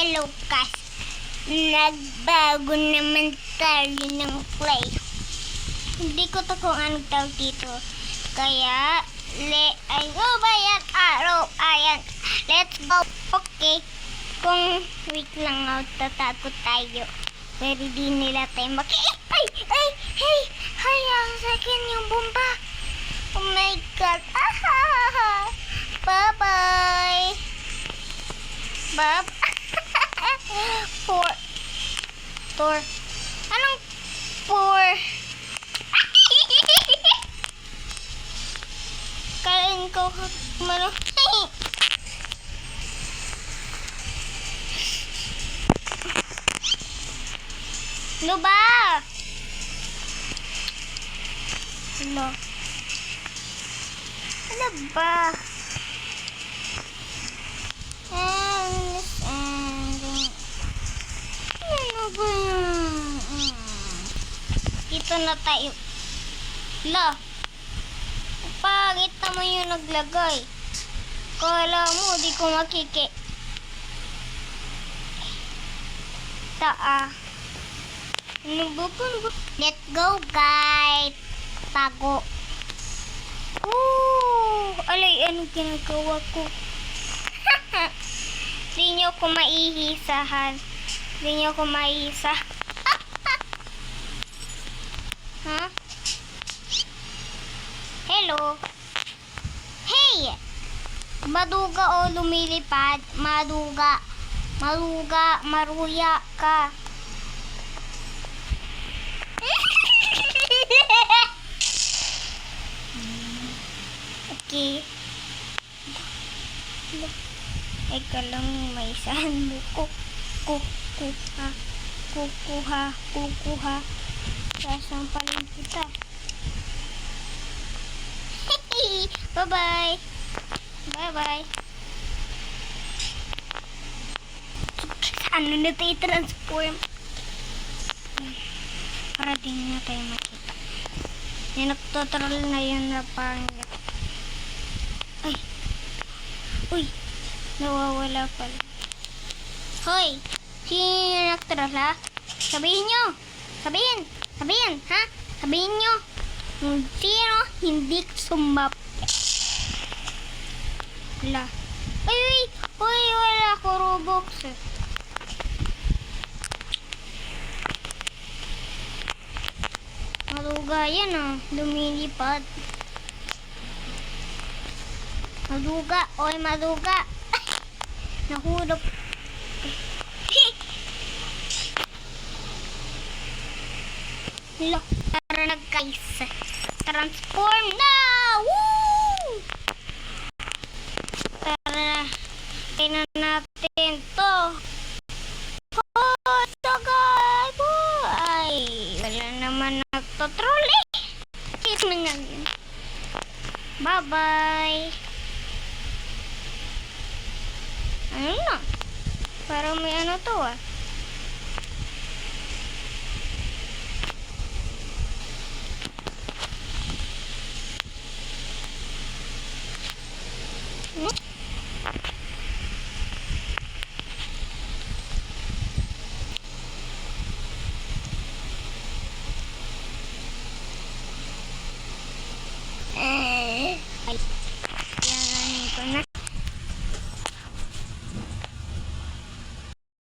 Hello guys, nagbago naman tayo ng play. Hindi ko to kung anong tawag dito. Kaya, ayan. Let's go. Okay. Kung wait lang, tatakot tayo. Pero di nila tayo sa akin yung bomba. Oh my God. Bye-bye. Four. Anong four? Kain ko mano. Ano ba? Ano ba? Dito na tayo. Pangit naman yung naglagay. Kala mo, di ko makiki. Ano ba? Let's go, guys. Tago. Alay, anong ginagawa ko? Di nyo ko maihisahan. Huh? Hello? Hey! Maduga o lumilipad? Maruya ka. Okay. Eka lang, may isahan mo ko. Kukuha. Sasampalin kita. Bye-bye. Ano na tayo transform? Para din na tayo makita. Yung nagtotroll na yun na pangit. Ay. Uy. Nawawala pala. Hoy. Sino yung nagtroll, ha? Sabihin nyo. Sabihin, ha? Sabihin nyo. Sino hindi sumap. Wala. Uy, wala ko Robux. Maduga yan, lumilipad. Maduga. Nahulog. Tara na guys. Transform na! Woo! Tara na. Tingnan natin to. Tagay po. Ay, wala naman nagtotroll eh. Kiss mo na yun. Bye-bye. Ano na? Parang may ano to